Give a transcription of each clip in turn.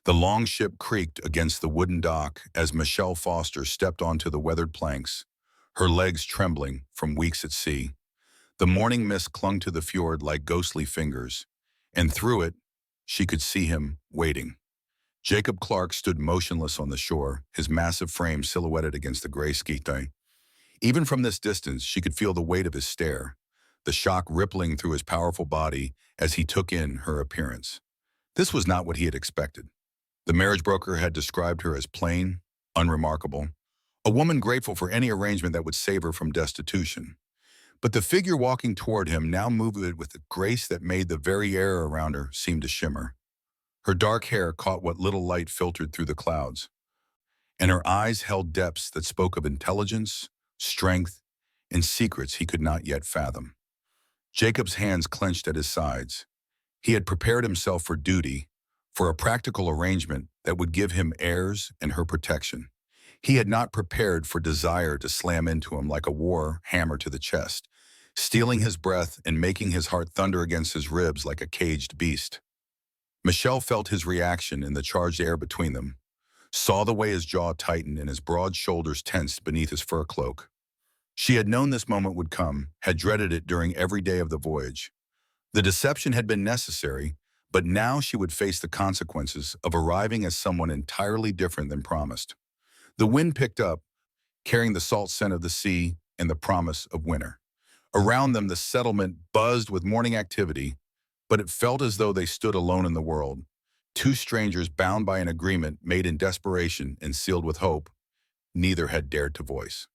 The long ship creaked against the wooden dock as Michelle Foster stepped onto the weathered planks, her legs trembling from weeks at sea. The morning mist clung to the fjord like ghostly fingers, and through it, she could see him waiting. Jacob Clark stood motionless on the shore, his massive frame silhouetted against the gray skyline. Even from this distance, she could feel the weight of his stare, the shock rippling through his powerful body as he took in her appearance. This was not what he had expected. The marriage broker had described her as plain, unremarkable, a woman grateful for any arrangement that would save her from destitution. But the figure walking toward him now moved with a grace that made the very air around her seem to shimmer. Her dark hair caught what little light filtered through the clouds, and her eyes held depths that spoke of intelligence, strength, and secrets he could not yet fathom. Jacob's hands clenched at his sides. He had prepared himself for duty, for a practical arrangement that would give him heirs and her protection. He had not prepared for desire to slam into him like a war hammer to the chest, stealing his breath and making his heart thunder against his ribs like a caged beast. Michelle felt his reaction in the charged air between them, saw the way his jaw tightened and his broad shoulders tensed beneath his fur cloak. She had known this moment would come, had dreaded it during every day of the voyage. The deception had been necessary, but now she would face the consequences of arriving as someone entirely different than promised. The wind picked up, carrying the salt scent of the sea and the promise of winter. Around them, the settlement buzzed with morning activity, but it felt as though they stood alone in the world, two strangers bound by an agreement made in desperation and sealed with hope neither had dared to voice.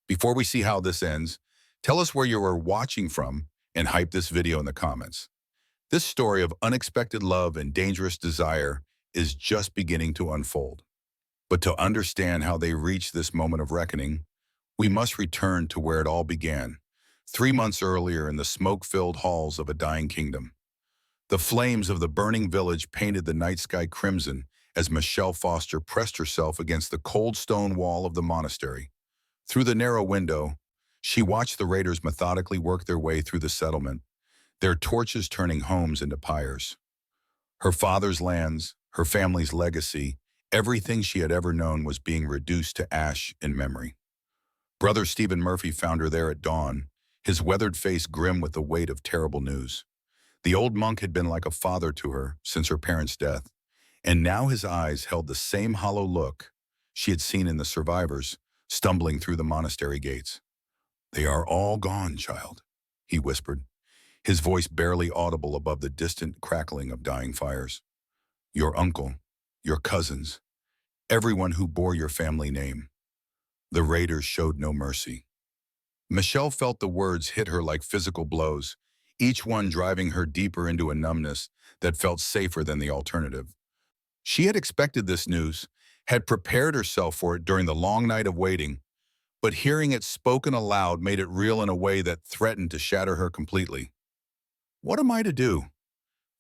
Before we see how this ends, tell us where you are watching from and hype this video in the comments. This story of unexpected love and dangerous desire is just beginning to unfold. But to understand how they reached this moment of reckoning, we must return to where it all began, 3 months earlier in the smoke-filled halls of a dying kingdom. The flames of the burning village painted the night sky crimson as Michelle Foster pressed herself against the cold stone wall of the monastery. Through the narrow window, she watched the raiders methodically work their way through the settlement, their torches turning homes into pyres. Her father's lands, her family's legacy, everything she had ever known was being reduced to ash in memory. Brother Stephen Murphy found her there at dawn, his weathered face grim with the weight of terrible news. The old monk had been like a father to her since her parents' death, and now his eyes held the same hollow look she had seen in the survivors stumbling through the monastery gates. "They are all gone, child," he whispered, his voice barely audible above the distant crackling of dying fires. "Your uncle, your cousins, everyone who bore your family name." The raiders showed no mercy. Michelle felt the words hit her like physical blows, each one driving her deeper into a numbness that felt safer than the alternative. She had expected this news, had prepared herself for it during the long night of waiting, but hearing it spoken aloud made it real in a way that threatened to shatter her completely. "What am I to do?"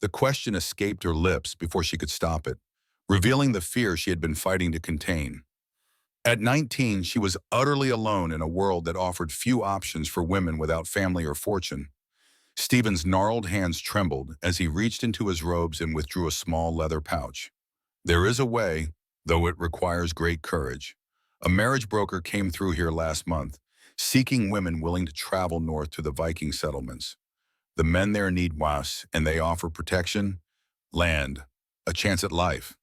The question escaped her lips before she could stop it, revealing the fear she had been fighting to contain. At 19, she was utterly alone in a world that offered few options for women without family or fortune. Stephen's gnarled hands trembled as he reached into his robes and withdrew a small leather pouch. "There is a way, though it requires great courage. A marriage broker came through here last month, seeking women willing to travel north to the Viking settlements. The men there need was, and they offer protection, land, a chance at life."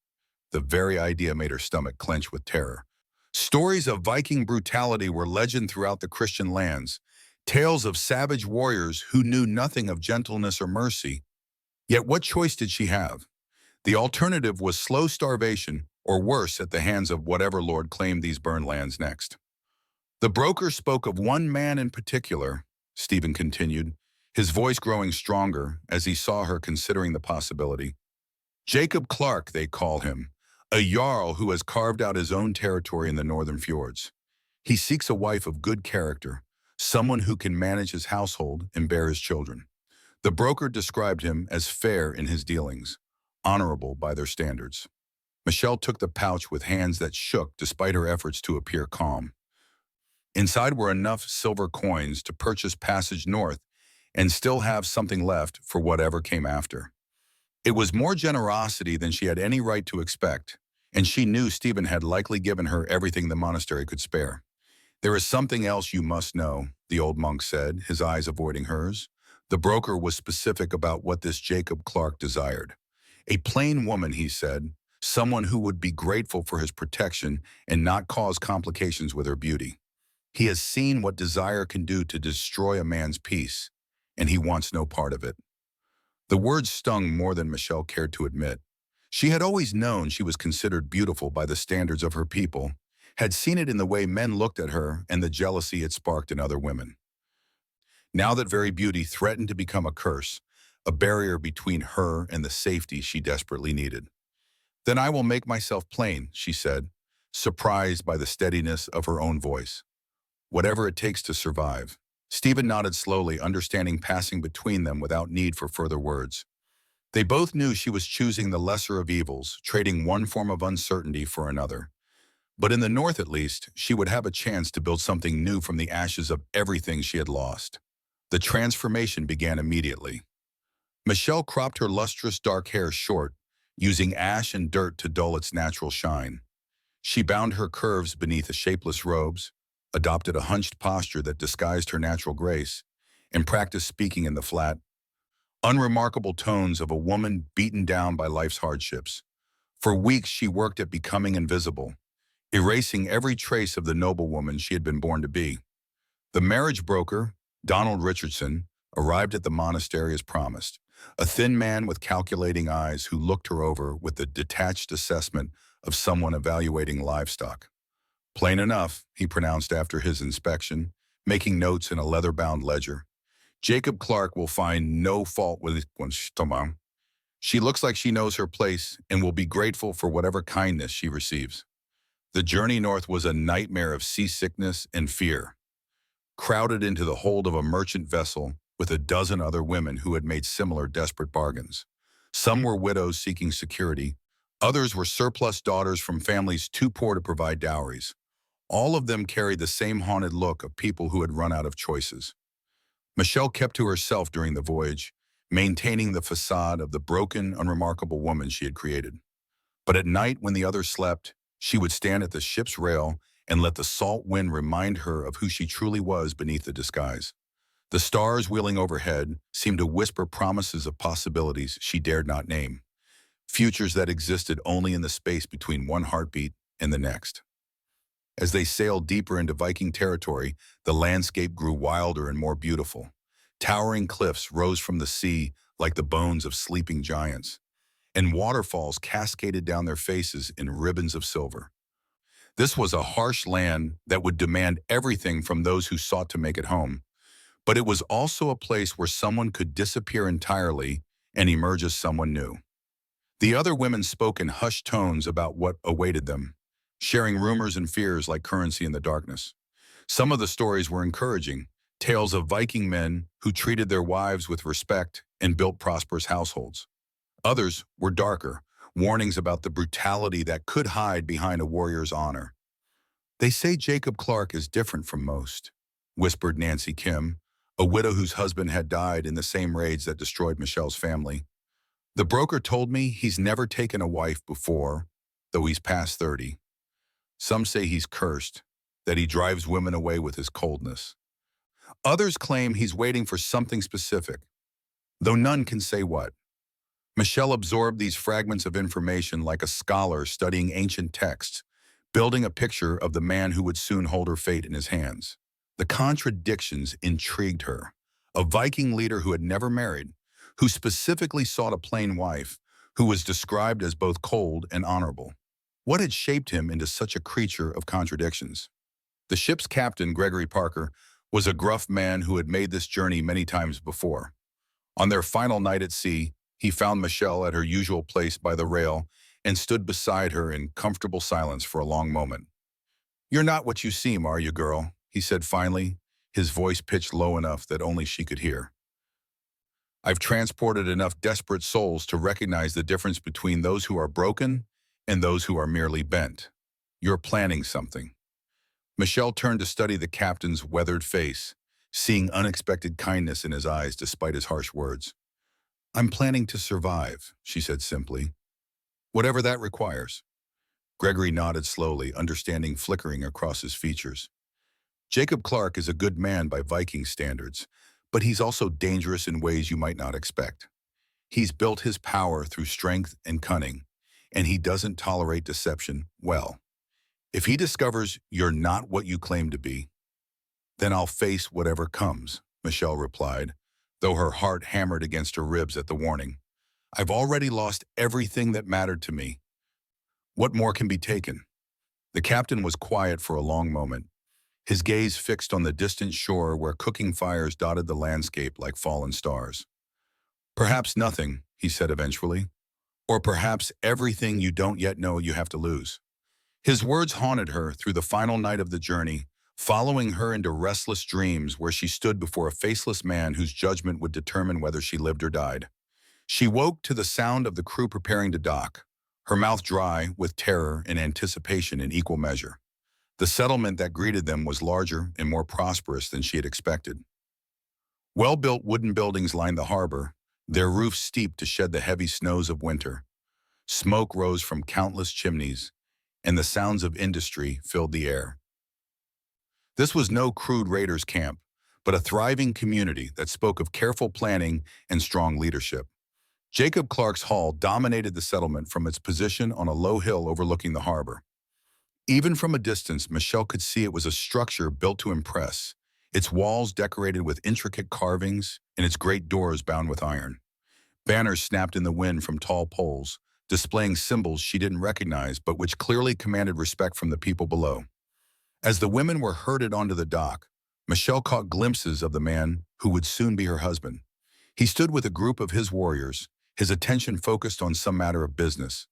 The very idea made her stomach clench with terror. Stories of Viking brutality were legend throughout the Christian lands, tales of savage warriors who knew nothing of gentleness or mercy. Yet what choice did she have? The alternative was slow starvation, or worse at the hands of whatever lord claimed these burned lands next. "The broker spoke of one man in particular," Stephen continued, his voice growing stronger as he saw her considering the possibility. "Jacob Clark, they call him, a jarl who has carved out his own territory in the northern fjords. He seeks a wife of good character, someone who can manage his household and bear his children." The broker described him as fair in his dealings, honorable by their standards. Michelle took the pouch with hands that shook despite her efforts to appear calm. Inside were enough silver coins to purchase passage north and still have something left for whatever came after. It was more generosity than she had any right to expect, and she knew Stephen had likely given her everything the monastery could spare. "There is something else you must know," the old monk said, his eyes avoiding hers. The broker was specific about what this Jacob Clark desired. "A plain woman," he said, "someone who would be grateful for his protection and not cause complications with her beauty. He has seen what desire can do to destroy a man's peace, and he wants no part of it." The words stung more than Michelle cared to admit. She had always known she was considered beautiful by the standards of her people, had seen it in the way men looked at her and the jealousy it sparked in other women. Now that very beauty threatened to become a curse, a barrier between her and the safety she desperately needed. "Then I will make myself plain," she said, surprised by the steadiness of her own voice. "Whatever it takes to survive." Stephen nodded slowly, understanding passing between them without need for further words. They both knew she was choosing the lesser of evils, trading one form of uncertainty for another. But in the north, at least, she would have a chance to build something new from the ashes of everything she had lost. The transformation began immediately. Michelle cropped her lustrous dark hair short, using ash and dirt to dull its natural shine. She bound her curves beneath the shapeless robes, adopted a hunched posture that disguised her natural grace, and practiced speaking in the flat, unremarkable tones of a woman beaten down by life's hardships. For weeks she worked at becoming invisible, erasing every trace of the noblewoman she had been born to be. The marriage broker, Donald Richardson, arrived at the monastery as promised, a thin man with calculating eyes who looked her over with the detached assessment of someone evaluating livestock. "Plain enough," he pronounced after his inspection, making notes in a leather-bound ledger. "Jacob Clark will find no fault with it. She looks like she knows her place and will be grateful for whatever kindness she receives." The journey north was a nightmare of seasickness and fear. Crowded into the hold of a merchant vessel with a dozen other women who had made similar desperate bargains. Some were widows seeking security. Others were surplus daughters from families too poor to provide dowries. All of them carried the same haunted look of people who had run out of choices. Michelle kept to herself during the voyage, maintaining the facade of the broken, unremarkable woman she had created. But at night, when the others slept, she would stand at the ship's rail and let the salt wind remind her of who she truly was beneath the disguise. The stars wheeling overhead seemed to whisper promises of possibilities she dared not name, futures that existed only in the space between one heartbeat and the next. As they sailed deeper into Viking territory, the landscape grew wilder and more beautiful. Towering cliffs rose from the sea like the bones of sleeping giants, and waterfalls cascaded down their faces in ribbons of silver. This was a harsh land that would demand everything from those who sought to make it home, but it was also a place where someone could disappear entirely and emerge as someone new. The other women spoke in hushed tones about what awaited them, sharing rumors and fears like currency in the darkness. Some of the stories were encouraging, tales of Viking men who treated their wives with respect and built prosperous households. Others were darker, warnings about the brutality that could hide behind a warrior's honor. "They say Jacob Clark is different from most," whispered Nancy Kim, a widow whose husband had died in the same raids that destroyed Michelle's family. "The broker told me he's never taken a wife before, though he's past 30. Some say he's cursed, that he drives women away with his coldness. Others claim he's waiting for something specific, though none can say what." Michelle absorbed these fragments of information like a scholar studying ancient texts, building a picture of the man who would soon hold her fate in his hands. The contradictions intrigued her. A Viking leader who had never married, who specifically sought a plain wife, who was described as both cold and honorable. What had shaped him into such a creature of contradictions? The ship's captain, Gregory Parker, was a gruff man who had made this journey many times before. On their final night at sea, he found Michelle at her usual place by the rail and stood beside her in comfortable silence for a long moment. "You're not what you seem, are you, girl?" he said finally, his voice pitched low enough that only she could hear. "I've transported enough desperate souls to recognize the difference between those who are broken and those who are merely bent. You're planning something." Michelle turned to study the captain's weathered face, seeing unexpected kindness in his eyes despite his harsh words. I'm planning to survive, she said simply. Whatever that requires. Gregory nodded slowly, understanding flickering across his features. Jacob Clark is a good man by Viking standards, but he's also dangerous in ways you might not expect. He's built his power through strength and cunning, and he doesn't tolerate deception well. If he discovers you're not what you claim to be, then I'll face whatever comes, Michelle replied, though her heart hammered against her ribs at the warning. I've already lost everything that mattered to me. What more can be taken? The captain was quiet for a long moment, his gaze fixed on the distant shore where cooking fires dotted the landscape like fallen stars. Perhaps nothing, he said eventually, or perhaps everything you don't yet know you have to lose. His words haunted her through the final night of the journey, following her into restless dreams where she stood before a faceless man whose judgment would determine whether she lived or died. She woke to the sound of the crew preparing to dock, her mouth dry with terror and anticipation in equal measure. The settlement that greeted them was larger and more prosperous than she had expected. Well-built wooden buildings lined the harbor, their roofs steeped to shed the heavy snows of winter. Smoke rose from countless chimneys, and the sounds of industry filled the air. This was no crude raiders' camp, but a thriving community that spoke of careful planning and strong leadership. Jacob Clark's Hall dominated the settlement from its position on a low hill overlooking the harbor. Even from a distance, Michelle could see it was a structure built to impress, its walls decorated with intricate carvings and its great doors bound with iron. Banners snapped in the wind from tall poles, displaying symbols she didn't recognize but which clearly commanded respect from the people below. As the women were herded onto the dock, Michelle caught glimpses of the man who would soon be her husband. He stood with a group of his warriors, his attention focused on some matter of business.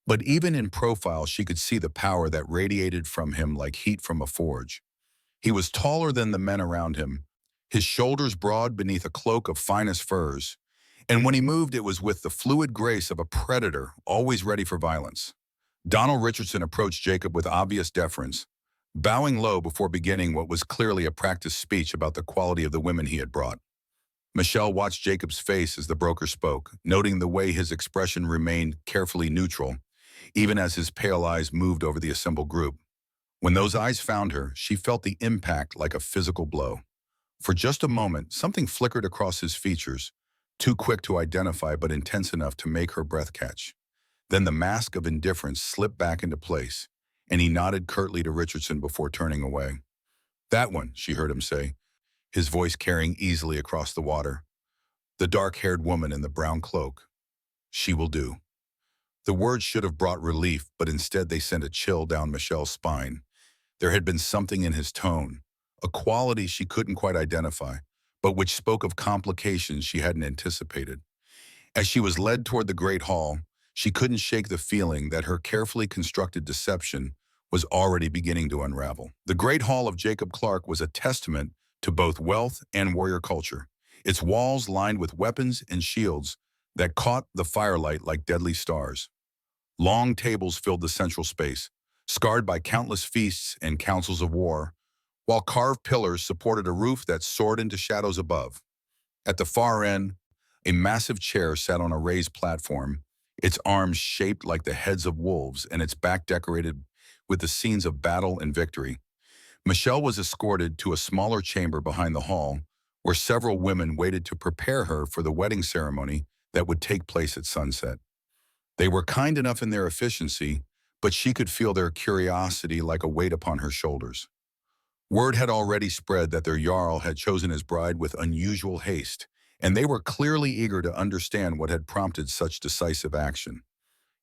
But even in profile, she could see the power that radiated from him like heat from a forge. He was taller than the men around him, his shoulders broad beneath a cloak of finest furs, and when he moved it was with the fluid grace of a predator, always ready for violence. Donald Richardson approached Jacob with obvious deference, bowing low before beginning what was clearly a practiced speech about the quality of the women he had brought. Michelle watched Jacob's face as the broker spoke, noting the way his expression remained carefully neutral, even as his pale eyes moved over the assembled group. When those eyes found her, she felt the impact like a physical blow. For just a moment, something flickered across his features, too quick to identify but intense enough to make her breath catch. Then the mask of indifference slipped back into place, and he nodded curtly to Richardson before turning away. That one, she heard him say, his voice carrying easily across the water. The dark-haired woman in the brown cloak. She will do. The words should have brought relief, but instead they sent a chill down Michelle's spine. There had been something in his tone, a quality she couldn't quite identify, but which spoke of complications she hadn't anticipated. As she was led toward the great hall, she couldn't shake the feeling that her carefully constructed deception was already beginning to unravel. The great hall of Jacob Clark was a testament to both wealth and warrior culture, its walls lined with weapons and shields that caught the firelight like deadly stars. Long tables filled the central space, scarred by countless feasts and councils of war, while carved pillars supported a roof that soared into shadows above. At the far end, a massive chair sat on a raised platform, its arms shaped like the heads of wolves and its back decorated with the scenes of battle and victory. Michelle was escorted to a smaller chamber behind the hall, where several women waited to prepare her for the wedding ceremony that would take place at sunset. They were kind enough in their efficiency, but she could feel their curiosity like a weight upon her shoulders. Word had already spread that their Jarl had chosen his bride with unusual haste, and they were clearly eager to understand what had prompted such decisive action.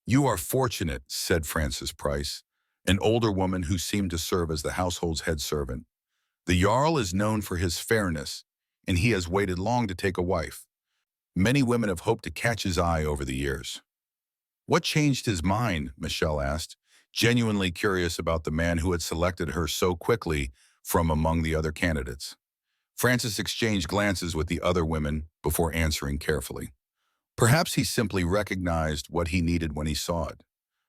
"You are fortunate," said Frances Price, an older woman who seemed to serve as the household's head servant. "The Jarl is known for his fairness, and he has waited long to take a wife. Many women have hoped to catch his eye over the years." "What changed his mind?" Michelle asked, genuinely curious about the man who had selected her so quickly from among the other candidates. Frances exchanged glances with the other women before answering carefully. "Perhaps he simply recognized what he needed when he saw it.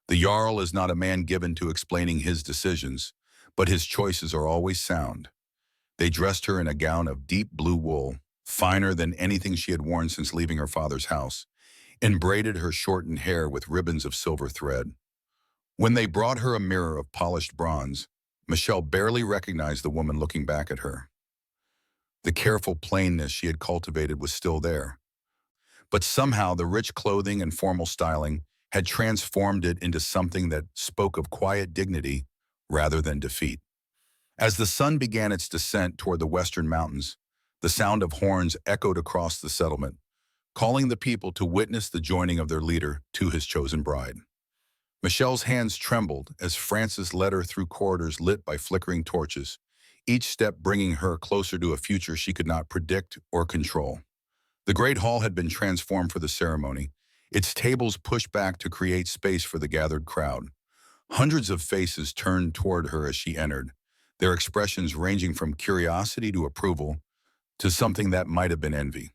The Jarl is not a man given to explaining his decisions, but his choices are always sound." They dressed her in a gown of deep blue wool, finer than anything she had worn since leaving her father's house, and braided her shortened hair with ribbons of silver thread. When they brought her a mirror of polished bronze, Michelle barely recognized the woman looking back at her. The careful plainness she had cultivated was still there, but somehow the rich clothing and formal styling had transformed it into something that spoke of quiet dignity rather than defeat. As the sun began its descent toward the western mountains, the sound of horns echoed across the settlement, calling the people to witness the joining of their leader to his chosen bride. Michelle's hands trembled as Francis led her through corridors lit by flickering torches, each step bringing her closer to a future she could not predict or control. The great hall had been transformed for the ceremony, its tables pushed back to create space for the gathered crowd. Hundreds of faces turned toward her as she entered, their expressions ranging from curiosity to approval to something that might have been envy.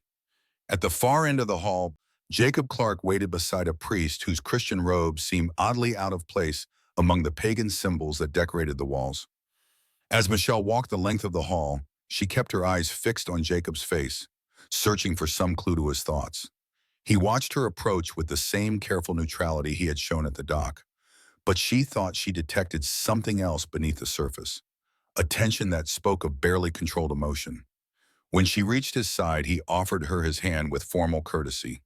At the far end of the hall, Jacob Clark waited beside a priest whose Christian robes seemed oddly out of place among the pagan symbols that decorated the walls. As Michelle walked the length of the hall, she kept her eyes fixed on Jacob's face, searching for some clue to his thoughts. He watched her approach with the same careful neutrality he had shown at the dock, but she thought she detected something else beneath the surface, a tension that spoke of barely controlled emotion. When she reached his side, he offered her his hand with formal courtesy.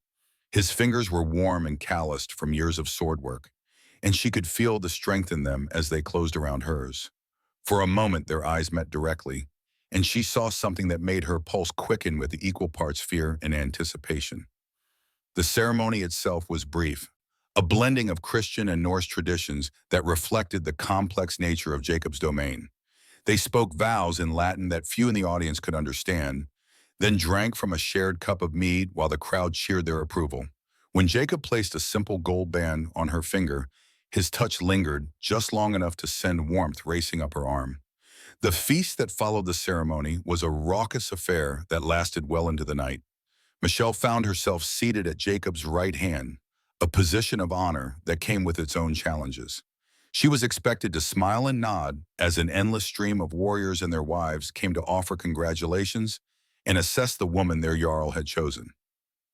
His fingers were warm and calloused from years of sword work, and she could feel the strength in them as they closed around hers. For a moment, their eyes met directly, and she saw something that made her pulse quicken with equal parts fear and anticipation. The ceremony itself was brief, a blending of Christian and Norse traditions that reflected the complex nature of Jacob's domain. They spoke vows in Latin that few in the audience could understand, then drank from a shared cup of mead while the crowd cheered their approval. When Jacob placed a simple gold band on her finger, his touch lingered just long enough to send warmth racing up her arm. The feast that followed the ceremony was a raucous affair that lasted well into the night. Michelle found herself seated at Jacob's right hand, a position of honor that came with its own challenges. She was expected to smile and nod as an endless stream of warriors and their wives came to offer congratulations and assess the woman their Jarl had chosen.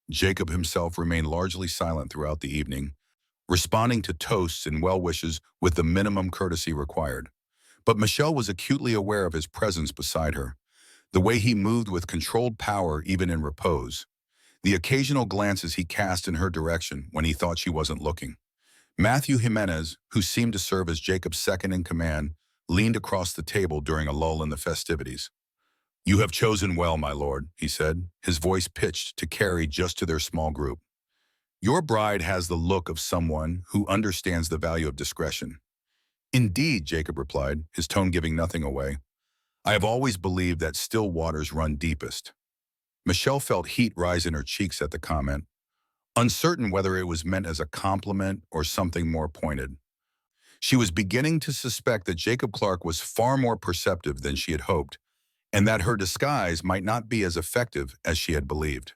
Jacob himself remained largely silent throughout the evening, responding to toasts and well wishes with the minimum courtesy required. But Michelle was acutely aware of his presence beside her, the way he moved with controlled power even in repose, the occasional glances he cast in her direction when he thought she wasn't looking. Matthew Jimenez, who seemed to serve as Jacob's second in command, leaned across the table during a lull in the festivities. "You have chosen well, my lord," he said, his voice pitched to carry just to their small group. "Your bride has the look of someone who understands the value of discretion." "Indeed," Jacob replied, his tone giving nothing away. "I have always believed that still waters run deepest." Michelle felt heat rise in her cheeks at the comment, uncertain whether it was meant as a compliment or something more pointed. She was beginning to suspect that Jacob Clark was far more perceptive than she had hoped, and that her disguise might not be as effective as she had believed.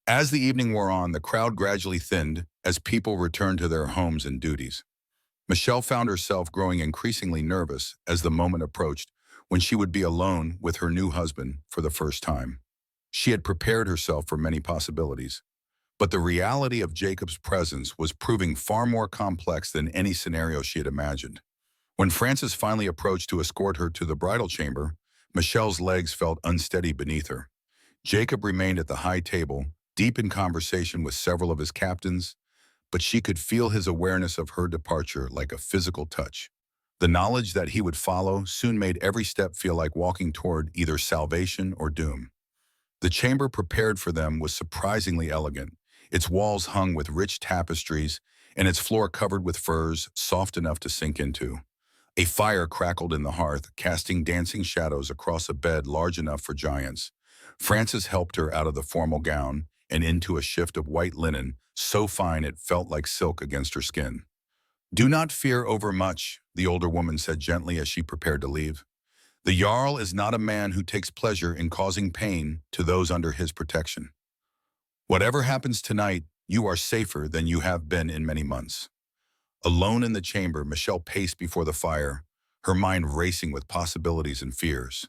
As the evening wore on, the crowd gradually thinned as people returned to their homes and duties. Michelle found herself growing increasingly nervous as the moment approached when she would be alone with her new husband for the first time. She had prepared herself for many possibilities, but the reality of Jacob's presence was proving far more complex than any scenario she had imagined. When Francis finally approached to escort her to the bridal chamber, Michelle's legs felt unsteady beneath her. Jacob remained at the high table, deep in conversation with several of his captains, but she could feel his awareness of her departure like a physical touch. The knowledge that he would follow soon made every step feel like walking toward either salvation or doom. The chamber prepared for them was surprisingly elegant, its walls hung with rich tapestries and its floor covered with furs soft enough to sink into. A fire crackled in the hearth, casting dancing shadows across a bed large enough for giants. Francis helped her out of the formal gown and into a shift of white linen, so fine it felt like silk against her skin. "Do not fear overmuch," the older woman said gently as she prepared to leave. "The Jarl is not a man who takes pleasure in causing pain to those under his protection. Whatever happens tonight, you are safer than you have been in many months." Alone in the chamber, Michelle paced before the fire, her mind racing with possibilities and fears.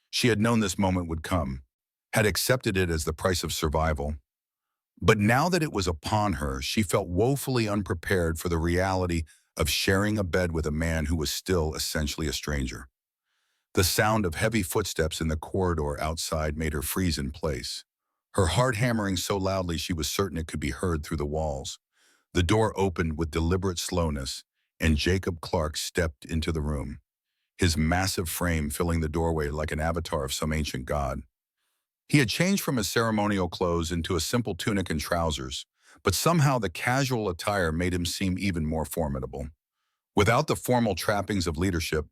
She had known this moment would come. had accepted it as the price of survival. But now that it was upon her, she felt woefully unprepared for the reality of sharing a bed with a man who was still essentially a stranger. The sound of heavy footsteps in the corridor outside made her freeze in place, her heart hammering so loudly she was certain it could be heard through the walls. The door opened with deliberate slowness, and Jacob Clark stepped into the room, his massive frame filling the doorway like an avatar of some ancient god. He had changed from his ceremonial clothes into a simple tunic and trousers, but somehow the casual attire made him seem even more formidable. Without the formal trappings of leadership,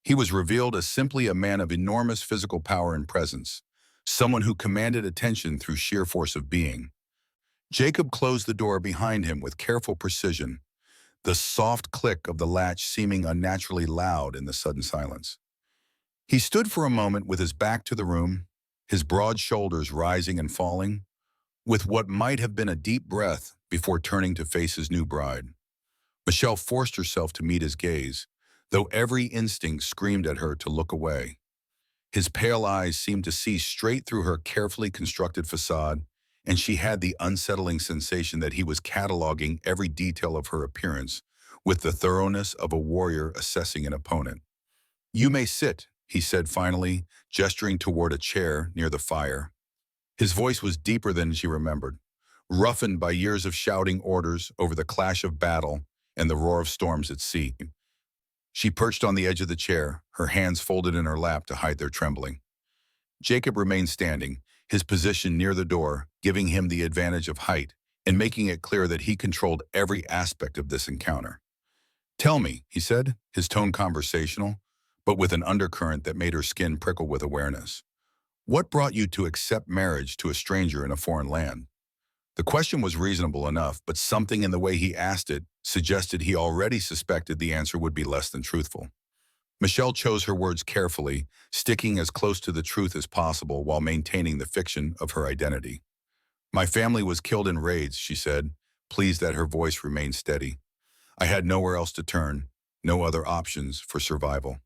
he was revealed as simply a man of enormous physical power and presence, someone who commanded attention through sheer force of being. Jacob closed the door behind him with careful precision, the soft click of the latch seeming unnaturally loud in the sudden silence. He stood for a moment with his back to the room, his broad shoulders rising and falling, with what might have been a deep breath before turning to face his new bride. Michelle forced herself to meet his gaze, though every instinct screamed at her to look away. His pale eyes seemed to see straight through her carefully constructed facade, and she had the unsettling sensation that he was cataloging every detail of her appearance with the thoroughness of a warrior assessing an opponent. "You may sit," he said finally, gesturing toward a chair near the fire. His voice was deeper than she remembered, roughened by years of shouting orders over the clash of battle and the roar of storms at sea. She perched on the edge of the chair, her hands folded in her lap to hide their trembling. Jacob remained standing, his position near the door, giving him the advantage of height and making it clear that he controlled every aspect of this encounter. "Tell me," he said, his tone conversational, but with an undercurrent that made her skin prickle with awareness. "What brought you to accept marriage to a stranger in a foreign land?" The question was reasonable enough, but something in the way he asked it suggested he already suspected the answer would be less than truthful. Michelle chose her words carefully, sticking as close to the truth as possible while maintaining the fiction of her identity. "My family was killed in raids," she said, pleased that her voice remained steady. "I had nowhere else to turn, no other options for survival."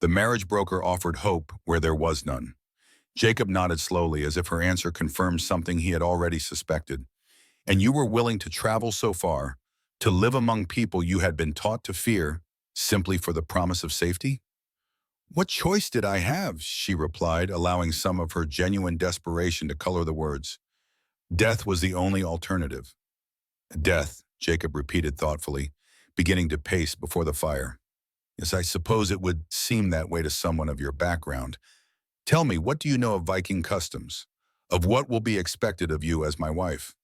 The marriage broker offered hope where there was none. Jacob nodded slowly as if her answer confirmed something he had already suspected. "And you were willing to travel so far, to live among people you had been taught to fear, simply for the promise of safety?" "What choice did I have?" she replied, allowing some of her genuine desperation to color the words. "Death was the only alternative." "Death," Jacob repeated thoughtfully, beginning to pace before the fire. "Yes, I suppose it would seem that way to someone of your background. Tell me, what do you know of Viking customs? Of what will be expected of you as my wife?"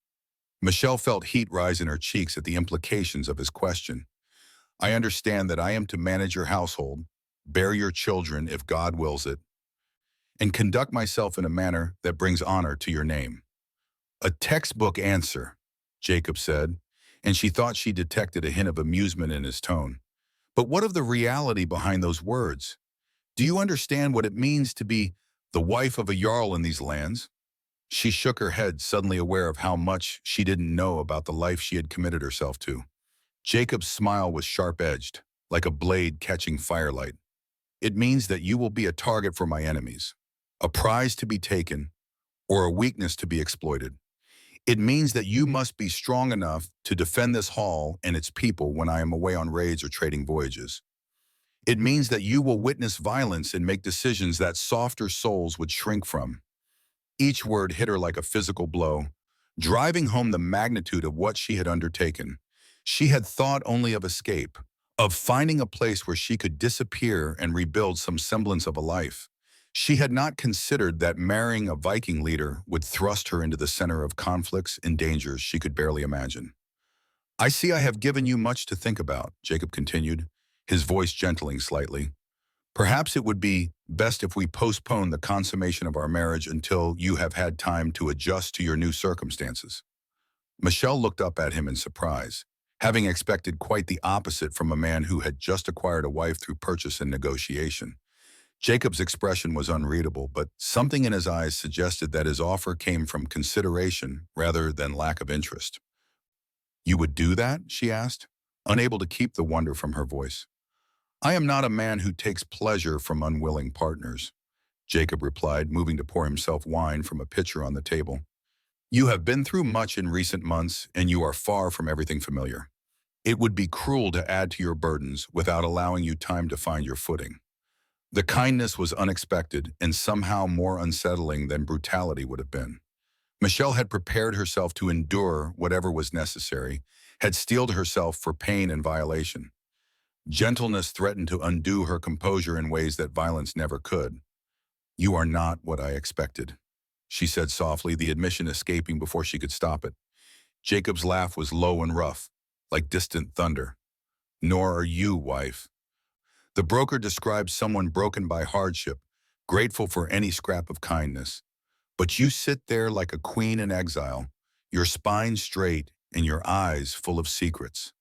Michelle felt heat rise in her cheeks at the implications of his question. "I understand that I am to manage your household, bear your children if God wills it, and conduct myself in a manner that brings honor to your name." "A textbook answer," Jacob said, and she thought she detected a hint of amusement in his tone. "But what of the reality behind those words? Do you understand what it means to be the wife of a jarl in these lands?" She shook her head, suddenly aware of how much she didn't know about the life she had committed herself to. Jacob's smile was sharp-edged, like a blade catching firelight. "It means that you will be a target for my enemies, a prize to be taken, or a weakness to be exploited. It means that you must be strong enough to defend this hall and its people when I am away on raids or trading voyages. It means that you will witness violence and make decisions that softer souls would shrink from." Each word hit her like a physical blow, driving home the magnitude of what she had undertaken. She had thought only of escape, of finding a place where she could disappear and rebuild some semblance of a life. She had not considered that marrying a Viking leader would thrust her into the center of conflicts and dangers she could barely imagine. "I see I have given you much to think about," Jacob continued, his voice gentling slightly. "Perhaps it would be best if we postpone the consummation of our marriage until you have had time to adjust to your new circumstances." Michelle looked up at him in surprise, having expected quite the opposite from a man who had just acquired a wife through purchase and negotiation. Jacob's expression was unreadable, but something in his eyes suggested that his offer came from consideration rather than lack of interest. "You would do that?" she asked, unable to keep the wonder from her voice. "I am not a man who takes pleasure from unwilling partners. Jacob replied, moving to pour himself wine from a pitcher on the table. You have been through much in recent months, and you are far from everything familiar. It would be cruel to add to your burdens without allowing you time to find your footing. The kindness was unexpected and somehow more unsettling than brutality would have been. Michelle had prepared herself to endure whatever was necessary, had steeled herself for pain and violation. Gentleness threatened to undo her composure in ways that violence never could. You are not what I expected, she said softly, the admission escaping before she could stop it. Jacob's laugh was low and rough, like distant thunder. Nor are you, wife. The broker described someone broken by hardship, grateful for any scrap of kindness. But you sit there like a queen in exile, your spine straight and your eyes full of secrets.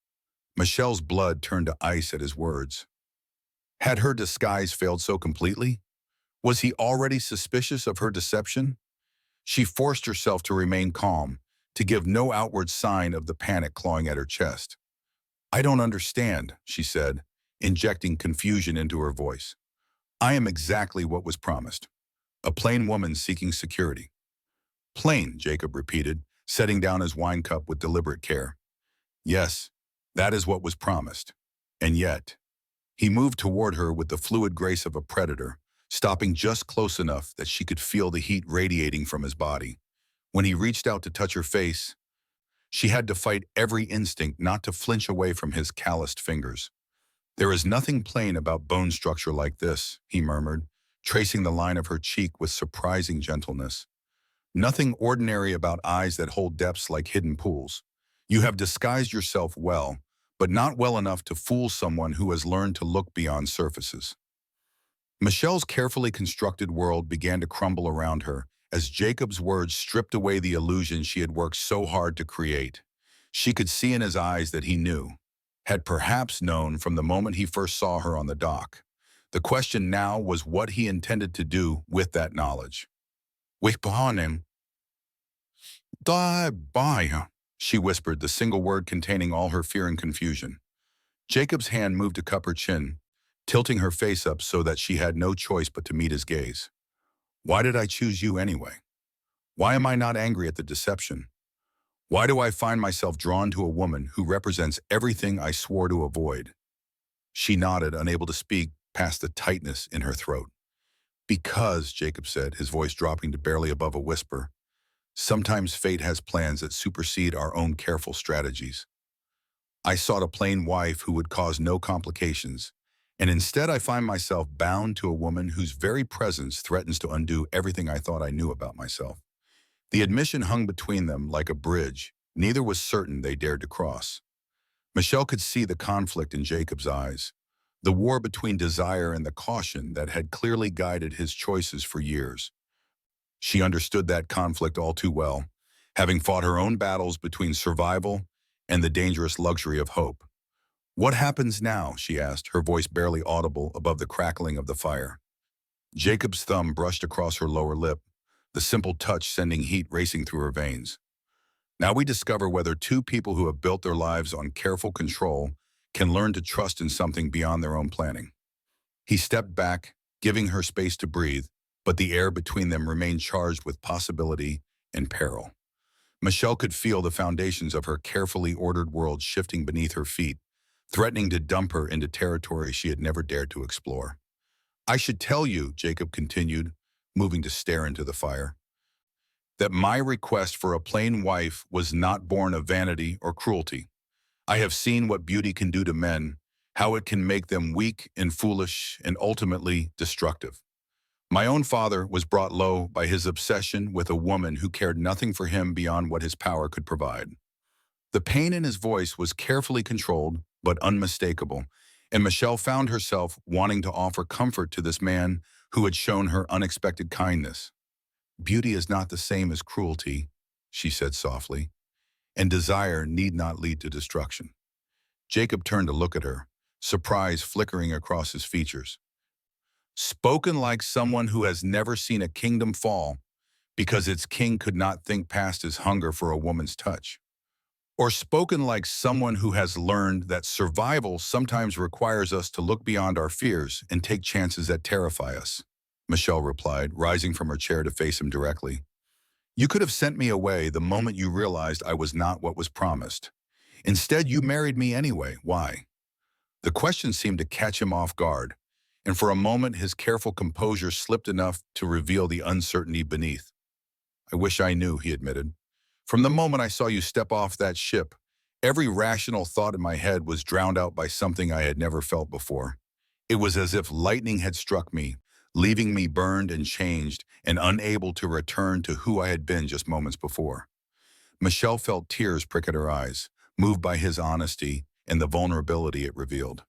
Michelle's blood turned to ice at his words. Had her disguise failed so completely? Was he already suspicious of her deception? She forced herself to remain calm, to give no outward sign of the panic clawing at her chest. I don't understand, she said, injecting confusion into her voice. I am exactly what was promised. A plain woman seeking security. Plain, Jacob repeated, setting down his wine cup with deliberate care. Yes, that is what was promised. And yet, he moved toward her with the fluid grace of a predator, stopping just close enough that she could feel the heat radiating from his body. When he reached out to touch her face, she had to fight every instinct not to flinch away from his calloused fingers. There is nothing plain about bone structure like this, he murmured, tracing the line of her cheek with surprising gentleness. Nothing ordinary about eyes that hold depths like hidden pools. You have disguised yourself well, but not well enough to fool someone who has learned to look beyond surfaces. Michelle's carefully constructed world began to crumble around her as Jacob's words stripped away the illusion she had worked so hard to create. She could see in his eyes that he knew, had perhaps known from the moment he first saw her on the dock. The question now was what he intended to do with that knowledge. "Wikpahanim, die by," she whispered, the single word containing all her fear and confusion. Jacob's hand moved to cup her chin, tilting her face up so that she had no choice but to meet his gaze. Why did I choose you anyway? Why am I not angry at the deception? Why do I find myself drawn to a woman who represents everything I swore to avoid? She nodded, unable to speak past the tightness in her throat. Because, Jacob said, his voice dropping to barely above a whisper, sometimes fate has plans that supersede our own careful strategies. I sought a plain wife who would cause no complications, and instead I find myself bound to a woman whose very presence threatens to undo everything I thought I knew about myself. The admission hung between them like a bridge. Neither was certain they dared to cross. Michelle could see the conflict in Jacob's eyes, the war between desire and the caution that had clearly guided his choices for years. She understood that conflict all too well, having fought her own battles between survival and the dangerous luxury of hope. What happens now? She asked, her voice barely audible above the crackling of the fire. Jacob's thumb brushed across her lower lip, the simple touch sending heat racing through her veins. Now we discover whether two people who have built their lives on careful control can learn to trust in something beyond their own planning. He stepped back, giving her space to breathe, but the air between them remained charged with possibility and peril. Michelle could feel the foundations of her carefully ordered world shifting beneath her feet, threatening to dump her into territory she had never dared to explore. I should tell you, Jacob continued, moving to stare into the fire, that my request for a plain wife was not born of vanity or cruelty. I have seen what beauty can do to men, how it can make them weak and foolish and ultimately destructive. My own father was brought low by his obsession with a woman who cared nothing for him beyond what his power could provide. The pain in his voice was carefully controlled but unmistakable, and Michelle found herself wanting to offer comfort to this man who had shown her unexpected kindness. Beauty is not the same as cruelty, she said softly, and desire need not lead to destruction. Jacob turned to look at her, surprise flickering across his features. Spoken like someone who has never seen a kingdom fall because its king could not think past his hunger for a woman's touch. Or spoken like someone who has learned that survival sometimes requires us to look beyond our fears and take chances that terrify us. Michelle replied, rising from her chair to face him directly. You could have sent me away the moment you realized I was not what was promised. Instead, you married me anyway. Why? The question seemed to catch him off guard, and for a moment his careful composure slipped enough to reveal the uncertainty beneath. I wish I knew, he admitted. From the moment I saw you step off that ship, every rational thought in my head was drowned out by something I had never felt before. It was as if lightning had struck me, leaving me burned and changed and unable to return to who I had been just moments before. Michelle felt tears prick at her eyes, moved by his honesty and the vulnerability it revealed.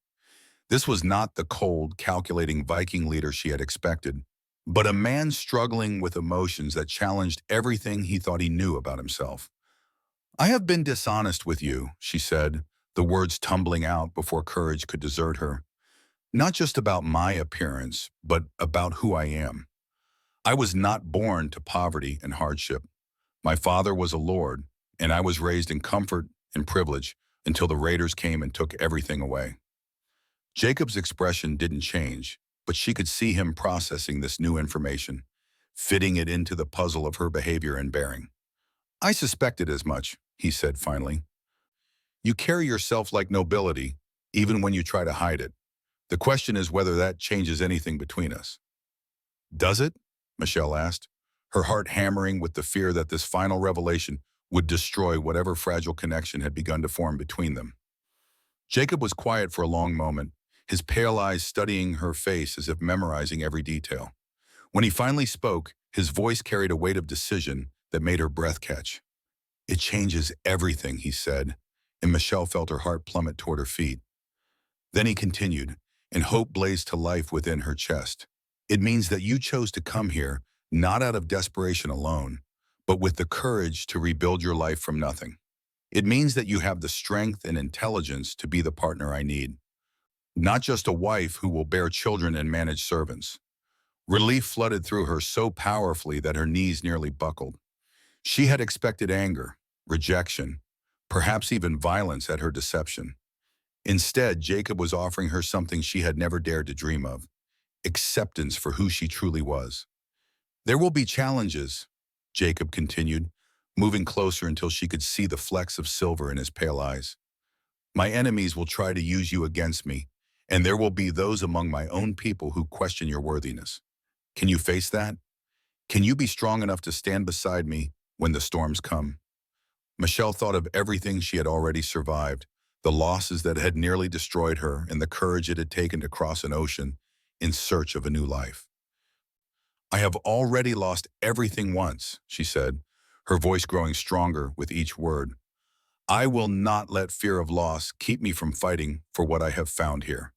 This was not the cold, calculating Viking leader she had expected, but a man struggling with emotions that challenged everything he thought he knew about himself. I have been dishonest with you, she said, the words tumbling out before courage could desert her. Not just about my appearance, but about who I am. I was not born to poverty and hardship. My father was a lord, and I was raised in comfort and privilege until the raiders came and took everything away. Jacob's expression didn't change, but she could see him processing this new information, fitting it into the puzzle of her behavior and bearing. I suspected as much, he said finally. You carry yourself like nobility, even when you try to hide it. The question is whether that changes anything between us. Does it? Michelle asked, her heart hammering with the fear that this final revelation would destroy whatever fragile connection had begun to form between them. Jacob was quiet for a long moment, his pale eyes studying her face as if memorizing every detail. When he finally spoke, his voice carried a weight of decision that made her breath catch. It changes everything, he said, and Michelle felt her heart plummet toward her feet. Then he continued, and hope blazed to life within her chest. It means that you chose to come here, not out of desperation alone, but with the courage to rebuild your life from nothing. It means that you have the strength and intelligence to be the partner I need. Not just a wife who will bear children and manage servants. Relief flooded through her so powerfully that her knees nearly buckled. She had expected anger, rejection, perhaps even violence at her deception. Instead, Jacob was offering her something she had never dared to dream of, acceptance for who she truly was. There will be challenges, Jacob continued, moving closer until she could see the flecks of silver in his pale eyes. My enemies will try to use you against me, and there will be those among my own people who question your worthiness. Can you face that? Can you be strong enough to stand beside me when the storms come? Michelle thought of everything she had already survived, the losses that had nearly destroyed her and the courage it had taken to cross an ocean in search of a new life. I have already lost everything once, she said, her voice growing stronger with each word. I will not let fear of loss keep me from fighting for what I have found here.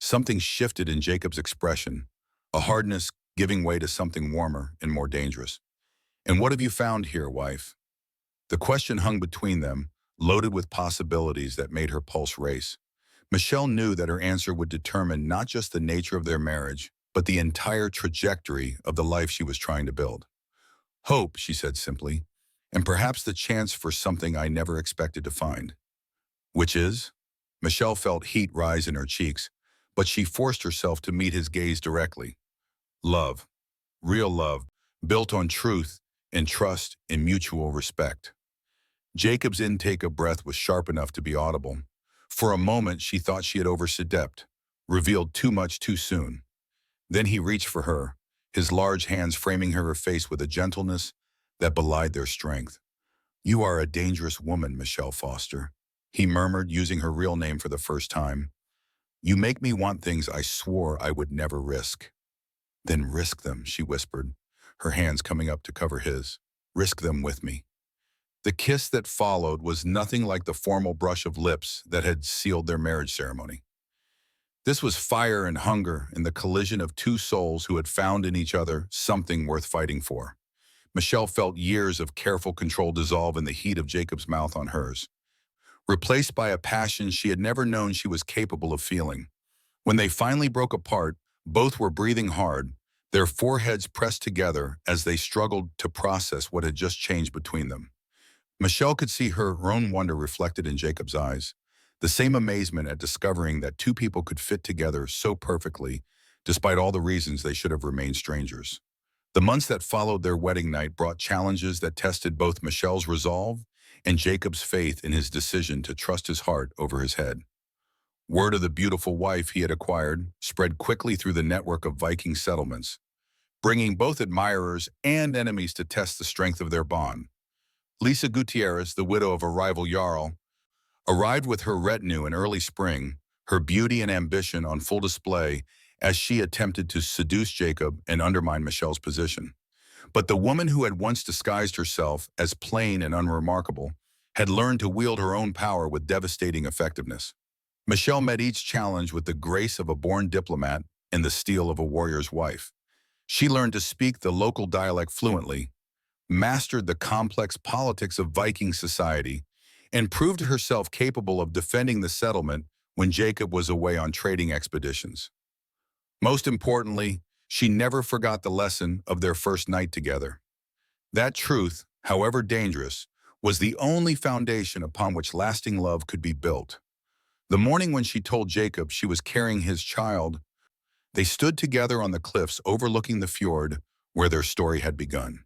Something shifted in Jacob's expression, a hardness giving way to something warmer and more dangerous. And what have you found here, wife? The question hung between them, loaded with possibilities that made her pulse race. Michelle knew that her answer would determine not just the nature of their marriage, but the entire trajectory of the life she was trying to build. Hope, she said simply, and perhaps the chance for something I never expected to find. Which is? Michelle felt heat rise in her cheeks, but she forced herself to meet his gaze directly. Love. Real love, built on truth and trust and mutual respect. Jacob's intake of breath was sharp enough to be audible. For a moment, she thought she had overstepped, revealed too much too soon. Then he reached for her, his large hands framing her face with a gentleness that belied their strength. You are a dangerous woman, Michelle Foster, he murmured, using her real name for the first time. You make me want things I swore I would never risk. Then risk them, she whispered, her hands coming up to cover his. Risk them with me. The kiss that followed was nothing like the formal brush of lips that had sealed their marriage ceremony. This was fire and hunger in the collision of two souls who had found in each other something worth fighting for. Michelle felt years of careful control dissolve in the heat of Jacob's mouth on hers, replaced by a passion she had never known she was capable of feeling. When they finally broke apart, both were breathing hard, their foreheads pressed together as they struggled to process what had just changed between them. Michelle could see her own wonder reflected in Jacob's eyes, the same amazement at discovering that two people could fit together so perfectly, despite all the reasons they should have remained strangers. The months that followed their wedding night brought challenges that tested both Michelle's resolve and Jacob's faith in his decision to trust his heart over his head. Word of the beautiful wife he had acquired spread quickly through the network of Viking settlements, bringing both admirers and enemies to test the strength of their bond. Lisa Gutierrez, the widow of a rival Jarl, arrived with her retinue in early spring, her beauty and ambition on full display as she attempted to seduce Jacob and undermine Michelle's position. But the woman who had once disguised herself as plain and unremarkable had learned to wield her own power with devastating effectiveness. Michelle met each challenge with the grace of a born diplomat and the steel of a warrior's wife. She learned to speak the local dialect fluently, mastered the complex politics of Viking society, and proved herself capable of defending the settlement when Jacob was away on trading expeditions. Most importantly, she never forgot the lesson of their first night together. That truth, however dangerous, was the only foundation upon which lasting love could be built. The morning when she told Jacob she was carrying his child, they stood together on the cliffs overlooking the fjord where their story had begun.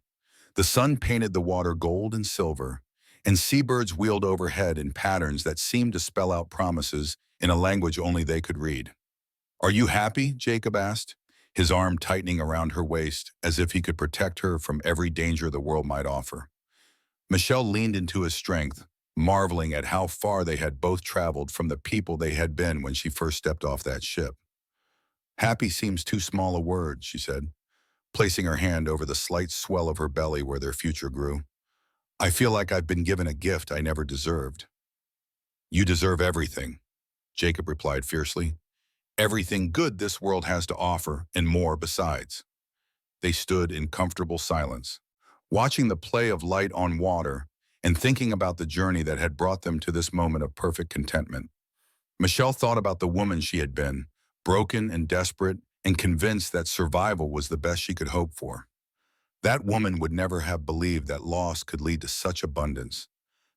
The sun painted the water gold and silver, and seabirds wheeled overhead in patterns that seemed to spell out promises in a language only they could read. "Are you happy?" Jacob asked, his arm tightening around her waist as if he could protect her from every danger the world might offer. Michelle leaned into his strength, marveling at how far they had both traveled from the people they had been when she first stepped off that ship. "Happy seems too small a word," she said, placing her hand over the slight swell of her belly where their future grew. "I feel like I've been given a gift I never deserved." "You deserve everything," Jacob replied fiercely. "Everything good this world has to offer, and more besides." They stood in comfortable silence, watching the play of light on water and thinking about the journey that had brought them to this moment of perfect contentment. Michelle thought about the woman she had been, broken and desperate, and convinced that survival was the best she could hope for. That woman would never have believed that loss could lead to such abundance,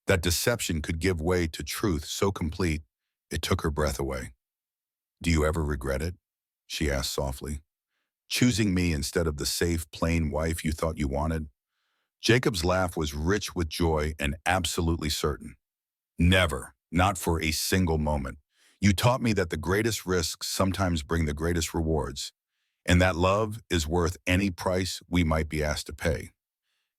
that deception could give way to truth so complete it took her breath away. "Do you ever regret it?" she asked softly. "Choosing me instead of the safe, plain wife you thought you wanted?" Jacob's laugh was rich with joy and absolutely certain. "Never, not for a single moment. You taught me that the greatest risks sometimes bring the greatest rewards, and that love is worth any price we might be asked to pay."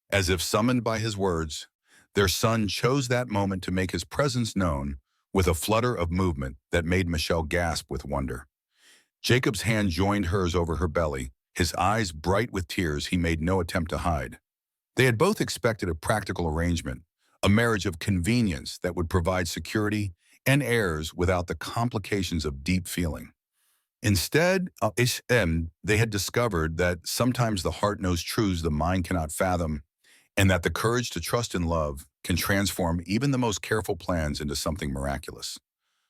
As if summoned by his words, their son chose that moment to make his presence known with a flutter of movement that made Michelle gasp with wonder. Jacob's hand joined hers over her belly, his eyes bright with tears he made no attempt to hide. They had both expected a practical arrangement, a marriage of convenience that would provide security and heirs without the complications of deep feeling. Instead, they had discovered that sometimes the heart knows truths the mind cannot fathom, and that the courage to trust in love can transform even the most careful plans into something miraculous.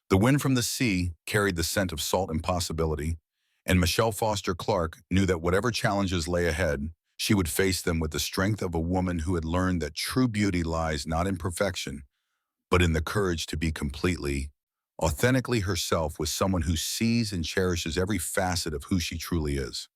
The wind from the sea carried the scent of salt and possibility, and Michelle Foster Clark knew that whatever challenges lay ahead, she would face them with the strength of a woman who had learned that true beauty lies not in perfection, but in the courage to be completely, authentically herself with someone who sees and cherishes every facet of who she truly is.